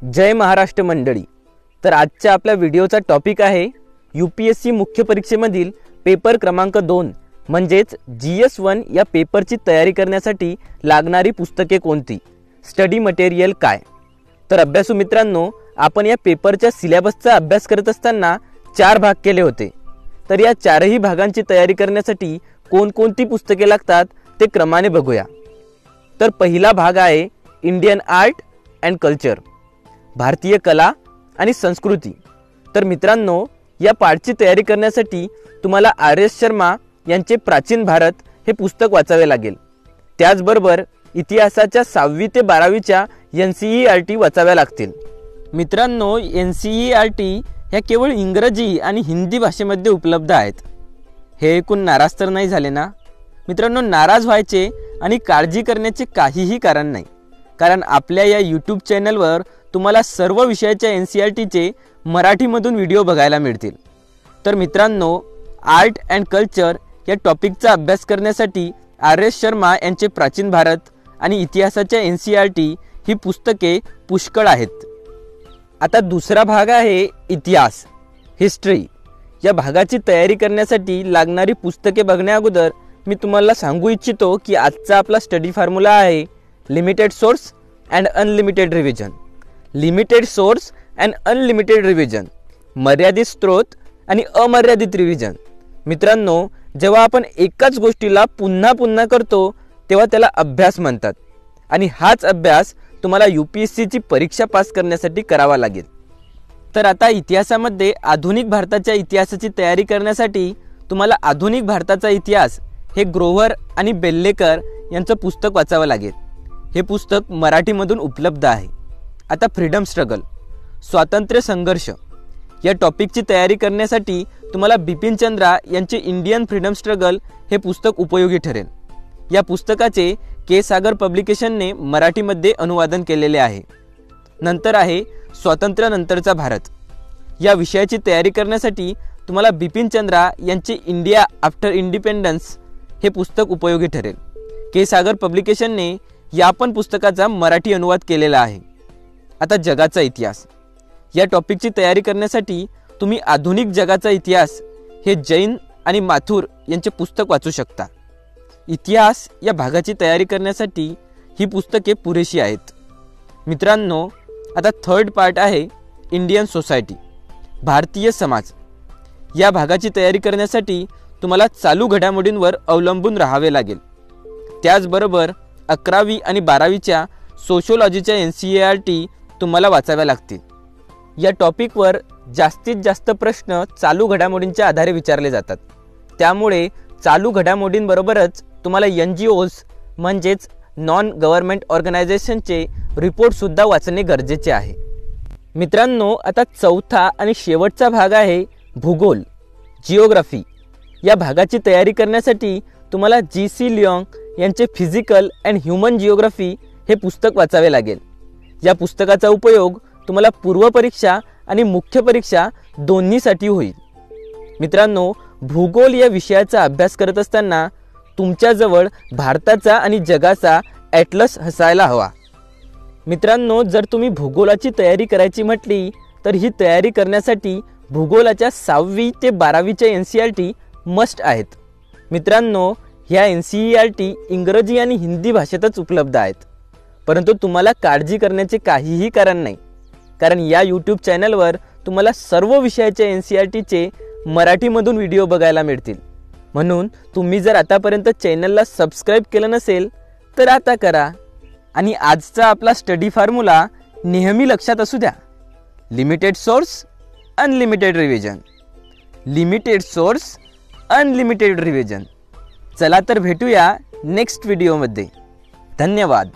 जय महाराष्ट्र मंडळी। तर आजच्या आपल्या व्हिडिओचा टॉपिक आहे UPSC मुख्य परीक्षेमधील पेपर क्रमांक 2 म्हणजेच GS1 या पेपरची तयारी करण्यासाठी लागणारी पुस्तके कोणती, स्टडी मटेरियल काय। तर अभ्यासू मित्रांनो, आपण या पेपरच्या सिलेबसचा अभ्यास करत असताना 4 भाग केले होते। तर या 4ही भागांची तयारी करण्यासाठी कोणकोणती पुस्तके लागतात ते क्रमाने बघूया। तर पहिला भाग आहे इंडियन आर्ट अँड कल्चर, भारतीय कला आणि संस्कृती। तर मित्रांनो, या पाठची तयारी करण्यासाठी तुम्हाला RS शर्मा यांचे प्राचीन भारत हे पुस्तक वाचावे लागेल। त्याचबरोबर इतिहासाच्या 6वी ते 12वीच्या NCERT वाचाव्या लागतील। मित्रांनो, NCERT ह्या केवळ इंग्रजी आणि हिंदी भाषेमध्ये उपलब्ध आहेत। हे ऐकून नाराज तर नाही झाले ना? मित्रांनो, नाराज व्हायचे आणि काळजी करण्याचे काहीही कारण नाही, कारण आपल्या या YouTube चॅनलवर तुम्हाला सर्व विषयाच्या NCERTचे मराठीमधून व्हिडिओ बघायला मिळतील। तर मित्रांनो, आर्ट अँड कल्चर या टॉपिकचा अभ्यास करण्यासाठी RS शर्मा यांचे प्राचीन भारत आणि इतिहासाच्या NCERT ही पुस्तके पुष्कळ आहेत। आता दुसरा भाग आहे इतिहास, हिस्ट्री। या भागाची तयारी करण्यासाठी लागणारी पुस्तके बघण्या अगोदर मी तुम्हाला सांगू इच्छितो की आजचा आपला स्टडी फॉर्म्युला आहे limited source and unlimited revision. Limited source and unlimited revision, मर्यादित स्रोत आणि अमर्यादित रिव्हिजन। मित्रांनो, जेव्हा आपण एकाच गोष्टीला पुन्हा पुन्हा करतो तेव्हा त्याला अभ्यास म्हणतात, आणि हाच अभ्यास तुम्हाला UPSC ची परीक्षा पास करण्यासाठी करावा लागेल। तर आता इतिहासामध्ये आधुनिक भारताच्या इतिहासाची तयारी करण्यासाठी तुम्हाला आधुनिक भारताचा इतिहास हे ग्रोव्हर आणि बेल्लेकर यांचं पुस्तक वाचावं लागेल। हे पुस्तक मराठीमधून उपलब्ध आहे। आता फ्रीडम स्ट्रगल, स्वातंत्र्य संघर्ष या टॉपिकची तयारी करण्यासाठी तुम्हाला बिपिन चंद्रा यांचे इंडियन फ्रीडम स्ट्रगल हे पुस्तक उपयोगी ठरेल। या पुस्तकाचे के सागर पब्लिकेशनने मराठीमध्ये अनुवादन केलेले आहे। नंतर आहे स्वातंत्र्यानंतरचा भारत। या विषयाची तयारी करण्यासाठी तुम्हाला बिपिन चंद्रा यांचे इंडिया आफ्टर इंडिपेंडन्स हे पुस्तक उपयोगी ठरेल। के सागर पब्लिकेशनने या पण पुस्तकाचा मराठी अनुवाद केलेला आहे। आता जगाचा इतिहास या टॉपिकची तयारी करण्यासाठी तुम्ही आधुनिक जगाचा इतिहास हे जैन आणि माथुर यांचे पुस्तक वाचू शकता। इतिहास या भागाची तयारी करण्यासाठी ही पुस्तके पुरेशी आहेत। मित्रांनो, आता थर्ड पार्ट आहे इंडियन सोसायटी, भारतीय समाज। या भागाची तयारी करण्यासाठी तुम्हाला चालू घडामोडींवर अवलंबून राहावे लागेल। त्याचबरोबर 11वी आणि 12वीच्या सोशिओलॉजीच्या NCERT तुम्हाला वाचाव्या लागतील। या टॉपिकवर जास्तीत जास्त प्रश्न चालू घडामोडींच्या आधारे विचारले जातात, त्यामुळे चालू घडामोडींबरोबरच तुम्हाला NGOs म्हणजेच नॉन गव्हर्नमेंट ऑर्गनायझेशनचे रिपोर्ट सुद्धा वाचणे गरजेचे आहे। मित्रांनो, आता चौथा आणि शेवटचा भाग आहे भूगोल, जिओग्राफी। या भागाची तयारी करण्यासाठी तुम्हाला GC लिओंग यांचे फिजिकल अँड ह्यूमन जिओग्राफी हे पुस्तक वाचावे लागेल। या पुस्तकाचा उपयोग तुम्हाला पूर्व परीक्षा आणि मुख्य परीक्षा दोन्हीसाठी होईल। मित्रांनो, भूगोल या विषयाचा अभ्यास करत असताना तुमच्याजवळ भारताचा आणि जगाचा ॲटलस असायला हवा। मित्रांनो, जर तुम्ही भूगोलाची तयारी करायची म्हटली तर ही तयारी करण्यासाठी भूगोलाच्या 6वी ते 12वीच्या NCERT मस्ट आहेत। मित्रांनो, ह्या NCERT इंग्रजी आणि हिंदी भाषेतच उपलब्ध आहेत, परंतु तुम्हाला काळजी करण्याचे काहीही कारण नाही, कारण या YouTube चॅनलवर तुम्हाला सर्व विषयाच्या NCERTचे मराठीमधून व्हिडिओ बघायला मिळतील। म्हणून तुम्ही जर आतापर्यंत चॅनलला सबस्क्राईब केलं नसेल तर आता करा, आणि आजचा आपला स्टडी फॉर्म्युला नेहमी लक्षात असू द्या, limited source unlimited revision, limited source unlimited revision. चला तर भेटूया नेक्स्ट व्हिडिओमध्ये। धन्यवाद।